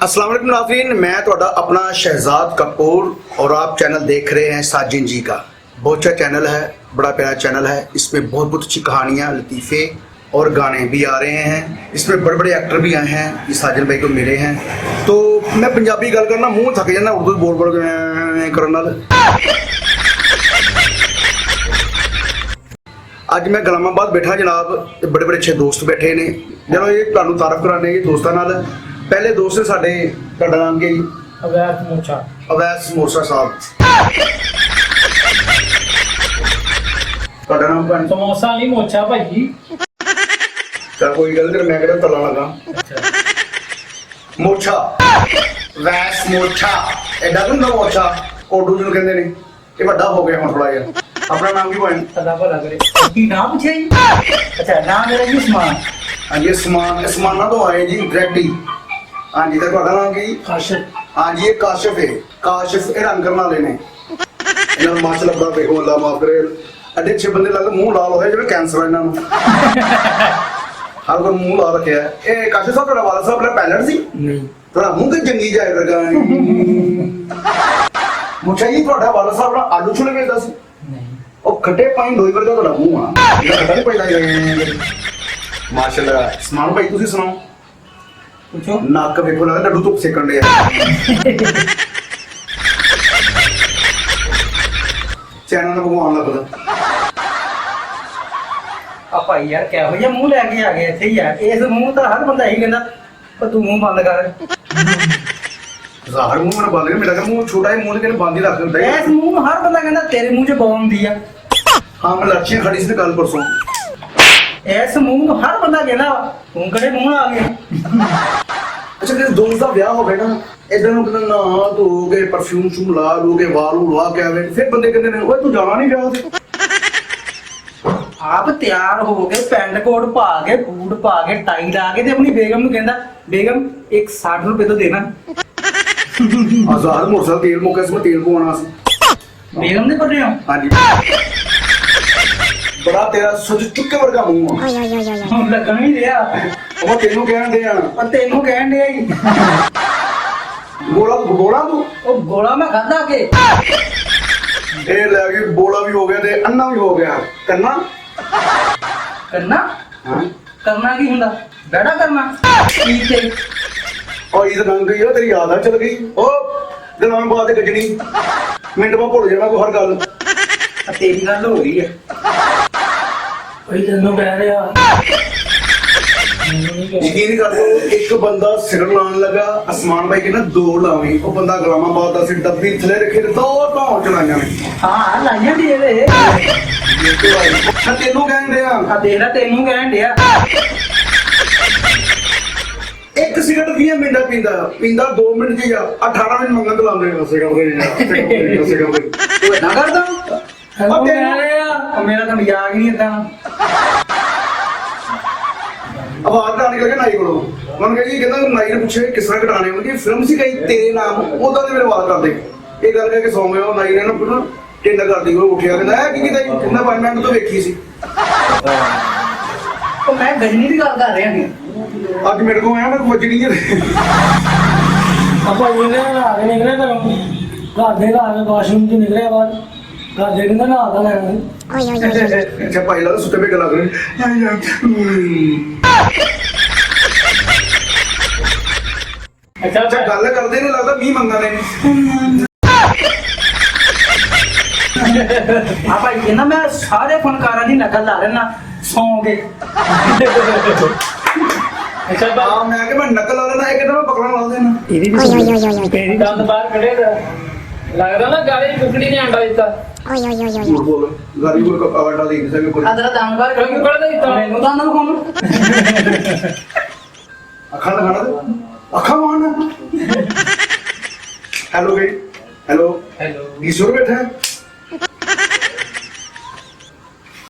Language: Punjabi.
अस्सलाम वालेकुम नाज़रीन, मैं थोड़ा अपना शहजाद कपूर और आप चैनल देख रहे हैं साजिन जी का। बहुत अच्छा चैनल है, बड़ा प्यारा चैनल है। इसमें बहुत बहुत अच्छी कहानियाँ, लतीफ़े और गाने भी आ रहे हैं। इसमें बड़े बड़े एक्टर भी आए हैं, ये साजिन भाई को मिले हैं। तो मैं पंजाबी गल करना मूँह थक जाना, उर्दू बोल बोल के करना। ਅੱਜ मैं गुलामाबाद बैठा जनाब, बड़े बड़े अच्छे दोस्त बैठे ने। चलो ये ਤੁਹਾਨੂੰ ਤਾਰਫ ਕਰਾਣੇ ਜੀ ਦੋਸਤਾਂ ਨਾਲ। ਪਹਿਲੇ ਦੋਸਤ ਨੇ ਸਾਡੇ, ਤੁਹਾਡਾ ਨਾਮ ਕੀ ਜੀ? अवैध मूछा। अवैस मूसा साहब। ਤੁਹਾਡਾ ਨਾਮ ਭੈਣ? समोसा नहीं मोचा भाई। ਤਾਂ ਕੋਈ ਗੱਲ ਨਹੀਂ, ਮੈਂ ਕਿਹੜਾ ਤਲਾ ਲਗਾ। ਮੋਛਾ, ਵੈਸ ਮੋਛਾ, ਐਡਾ ਹੁੰਦਾ ਮੋਛਾ, ਕੋਡੂ ਜਿਹਨੂੰ ਕਹਿੰਦੇ ਨੇ। ਇਹ ਵੱਡਾ ਹੋ ਗਿਆ ਹੁਣ ਥੋੜਾ ਜਿਹਾ। ਆਪਣਾ ਨਾਮ ਕੀ ਭੈਣ? अल्लाह भला करे। की नाम पूछे जी? अच्छा नाम मेरा जी उस्मान। हाँ जी उस्माना तो आए जी डायरेक्ट ही। हाँ जी, तो ਤੁਹਾਡਾ ਨਾਮ ਕੀ? काशिफ। हाँ जी, ये काशिफ है। काशिफ ये रंग करने वाले ने। इन्होंने माशा अल्लाह देखो, अल्लाह माफ करे। एडे अच्छे बंदे लगते, मुंह लाल होया जिवें कैंसर है इन्होंने। हर कोई मुंह ला रखा है। ए काशिफ साहब, ਤੁਹਾਡਾ ਵਾਲਾ ਸਾਹਿਬ पायलट सी? नहीं। थोड़ा मुंह ते जंगी जाए करगा। मुझे जी ਤੁਹਾਡਾ ਵਾਲਾ ਸਾਹਿਬ ਨਾਲ ਆਲੂ ਛੋਲੇ ਵੇਚਦਾ ਸੀ। नहीं। ਉਹ ਖੱਟੇ ਪਾਣੀ ਦੋਈ ਵਰਗਾ ਤੁਹਾਡਾ ਮੂੰਹ ਆ। ਇਹ ਖੱਟਾ ਨਹੀਂ ਪੈਦਾ ਹੀ। ਮਾਸ਼ਾਅੱਲਾ। ਸਮਾਨ ਭਾਈ ਤੁਸੀਂ ਸੁਣਾਓ। पूछो। ਨੱਕ ਵੇਖੋ, ਲੱਗਦਾ ਡੱਡੂ ਧੁੱਪ ਸੇਕਣ ਦੇ। ਚੈਨਲ ਨੂੰ ਭਗਵਾਨ ਲੱਗਦਾ। आ भाई यार क्या हो मुंह लैके आ गए इत्थे यार। इस मुंह तो हर बंदा यही कहता पर तू मुंह बंद कर। ਜ਼ਾਹਰ ਮੂੰਹ ਮੈਨੂੰ ਬੰਦ ਕਰ, ਮੇਰਾ ਮੂੰਹ ਛੋਟਾ ਹੈ, ਮੂੰਹ ਦੇ ਬੰਦ ਹੀ ਰੱਖ ਦਿੰਦਾ इस मुंह ਨੂੰ ਹਰ ਬੰਦਾ ਕਹਿੰਦਾ ਤੇਰੇ ਮੂੰਹ 'ਚ ਬੌਮ ਦੀ ਆ। ਹਾਂ, ਮੈਂ ਲੱਛੀਆਂ ਖੜੀ ਸੀ ਕੱਲ ਪਰਸੋਂ। ਇਸ ਮੂੰਹ ਨੂੰ ਹਰ ਬੰਦਾ ਕਹਿੰਦਾ ਤੂੰ ਕਿਹੜੇ ਮੂੰਹ ਨਾਲ ਆ ਗਿਆ। ਅੱਛਾ, ਜੇ ਦੋਸਤ ਦਾ ਵਿਆਹ ਹੋਵੇ ਨਾ, ਇਦਾਂ ਨੂੰ ਕਹਿੰਦਾ ਨਾ ਧੋਗੇ, ਪਰਫਿਊਮ ਸ਼ੂਮ ਲਾ ਲੂਗੇ, ਵਾਲੂ ਲਾ ਕੇ ਆਵੇ, ਫਿਰ ਬੰਦੇ ਕਹਿੰਦੇ ਨੇ ਓਏ ਤੂੰ ਜਾਣਾ ਨਹੀਂ ਵਿਆਹ ਤੇ। ਆਪ ਤਿਆਰ ਹੋ ਕੇ ਪੈਂਟ ਕੋਟ ਪਾ ਕੇ ਬੂਟ ਪਾ ਕੇ ਟਾਈ ਲਾ ਕੇ ਤੇ ਆਪਣੀ ਬੇਗਮ ਨੂੰ ਕਹਿੰਦਾ ਬੇਗਮ ਇੱਕ 60 ਰੁਪਏ ਤੋਂ ਦੇਣਾ। ਆਜ਼ਾਦ ਮੋਟਰਸਾਈਕਲ ਤੇਲ ਮੁੱਕਿਆ ਸੀ, ਮੈਂ ਤੇਲ ਪਵਾਉਣਾ ਸੀ। ਬੇਗਮ ਨੇ ਪੜਿਆ। ਹਾਂਜੀ, ਬੜਾ ਤੇਰਾ ਸੁੱਜ ਚੁੱਕੇ ਵਰਗਾ ਮੂੰਹ ਆ। ਹੁਣ ਲੱਗਣ ਹੀ ਰਿਹਾ। ਉਹ ਤੈਨੂੰ ਕਹਿਣ ਦੇ ਆ, ਪਰ ਤੈਨੂੰ ਕਹਿਣ ਡਿਆ ਹੀ ਬੋਲਾ ਬੋਲਾ ਤੂੰ। ਉਹ ਗੋਲਾ ਮੈਂ ਖਾਦਾ ਕੇ। ਇਹ ਲੈ ਗਈ, ਬੋਲਾ ਵੀ ਹੋ ਗਿਆ ਤੇ ਅੰਨਾ ਵੀ ਹੋ ਗਿਆ। ਕਰਨਾ ਕਰਨਾ ਹਾਂ, ਕਰਨਾ ਕੀ ਹੁੰਦਾ? ਬੈਠਾ ਕਰਨਾ ਠੀਕ ਹੈ। ਉਹ ਇਹ ਤਾਂ ਲੰਘ ਗਈ, ਉਹ ਤੇਰੀ ਯਾਦ ਆ ਚਲ ਗਈ। ਉਹ ਦਿਨਾਂ ਬਾਅਦ ਤੇ ਗੱਜਣੀ ਮਿੰਟ ਬਾਅਦ ਭੁੱਲ ਜਾਣਾ ਕੋਈ ਹਰ ਗੱਲ। ਆ ਤੇਰੀ ਗੱਲ ਹੋ ਰਹੀ ਹੈ। ਕੋਈ ਤੈਨੂੰ ਕਹਿ ਰਿਹਾ ਯਕੀਨ ਕਰ ਲਓ, ਇੱਕ ਬੰਦਾ ਸਿਰ ਲਾਉਣ ਲੱਗਾ, ਅਸਮਾਨ ਭਾਈ ਕਹਿੰਦਾ ਦੋ ਲਾਵੀਂ। ਉਹ ਬੰਦਾ ਗੁਲਾਮਾਬਾਦ ਦਾ ਸੀ, ਡੱਬੀ ਥੱਲੇ ਰੱਖੇ ਤੇ ਦੋ ਧੌਣ ਚਲਾਈਆਂ ਨੇ। ਹਾਂ ਲਾਈਆਂ ਦੀ ਇਹਦੇ। ਮੈਂ ਤੈਨੂੰ ਕਹਿਣ ਡਿਆ, ਆ ਦੇਖ ਲੈ ਤੈਨੂੰ ਕਹਿਣ ਡਿਆ। ਇੱਕ ਸਿਗਰਟ 20 ਮਿੰਟਾਂ ਪੀਂਦਾ 2 ਮਿੰਟ ਚ ਆ 18 ਮਿੰਟ ਮੰਗਣ ਤੋਂ ਲਾਉਂਦੇ ਨੇ ਸਿਗਰਟ। ਤੂੰ ਨਾ ਕਰਦਾ ਉਹ ਕਹਿ ਰਿਹਾ ਮੇਰਾ ਤਾਂ ਮਜ਼ਾਕ ਨਹੀਂ ਏਦਾਂ। ਆਵਾਜ਼ ਤਾਂ ਨਿਕਲ ਗਿਆ ਨਾਈ ਕੋਲੋਂ। ਮਨ ਕਹਿੰਦਾ ਨਾਈ ਨੇ ਪੁੱਛਿਆ ਕਿਸ ਤਰ੍ਹਾਂ ਘਟਾਣੇ ਹੋਣਗੇ, ਫਿਲਮ ਸੀ ਕਈ ਤੇਰੇ ਨਾਮ, ਉਹਦਾ ਤੇ ਮੇਰੇ ਆਵਾਜ਼ ਕਰਦੇ। ਇਹ ਗੱਲ ਕਹਿ ਕੇ ਸੌਂ ਗਿਆ। ਉਹ ਨਾਈ ਨੇ ਨਾ ਟਿੰਡਾ ਕਰਦੀ ਉਹ ਉੱਠਿਆ, ਕਹਿੰਦਾ ਕੀ ਕੀਤਾ ਜੀ? ਕਹਿੰਦਾ 5 ਮਿੰਟ ਤੋਂ ਵੇਖੀ ਸੀ। ਉਹ ਮੈਂ ਗਜਨੀ ਦੀ ਗੱਲ ਕਰ ਰਿਹਾ ਸੀ। ਅੱਜ ਮੇਰੇ ਕੋਲ ਆਇਆ, ਮੈਂ ਵੱਜਣੀ ਹੈ। ਆਪਾਂ ਇਹਨੇ ਨਾ ਨਿਕਲੇ ਘਰ ਦੇ ਵਾਸ਼ਰੂਮ ਚ ਨਿਕਲਿਆ ਬਾਅਦ ਘਰ ਦੇ ਕਹਿੰਦਾ ਨਹਾ ਤਾਂ ਲੈਣਾ। ਅੱਛਾ ਭਾਈ ਲਾ ਸੁੱਤੇ ਪੇ ਗੱਲਾਂ ਕਰੇ। ਅੱਛਾ ਗੱਲ ਕਰਦੇ ਨੇ, ਲੱਗਦਾ ਮੀਂਹ ਮੰਗਾ ਨੇ। ਆ ਭਾਈ ਕਹਿੰਦਾ ਮੈਂ ਸਾਰੇ ਫਨਕਾਰਾਂ ਦੀ ਨਕਲ ਲਾ ਲੈਣਾ ਸੌਂ ਕੇ। ਅੱਛਾ ਹਾਂ, ਮੈਂ ਕਿ ਮੈਂ ਨਕਲ ਲਾ ਲੈਣਾ, ਇਹ ਕਹਿੰਦਾ ਮੈਂ ਪਕੜਨ ਲਾ ਦੇਣਾ। ਤੇਰੀ ਦੰਦ ਬਾਹਰ ਕੱਢੇ ਲੱਗਦਾ ਨਾ ਗਾਲੇ ਕੁਕੜੀ ਨੇ ਅੰਡਾ ਦਿੱਤਾ। ਝੂਠ ਬੋਲ, ਗਾਰੀ ਕੋਲ ਕਵਾੜਾ ਦੇ ਕਿਸੇ ਕੋਲ। ਆ ਤੇਰਾ ਦੰਦ ਬਾਹਰ ਕਿਉਂ ਕੱਢਦਾ ਦਿੱਤਾ? ਮੈਨੂੰ ਦੰਦ ਵਿਖਾਉਣ। ਅੱਖਾਂ ਦਿਖਾਣਾ ਤੇ ਅੱਖਾਂ ਮਾਰਨਾ। ਹੈਲੋ ਗਈ, ਹੈਲੋ ਹੈਲੋ ਈਸ਼ਵਰ ਬੈਠਾ ਹੈ।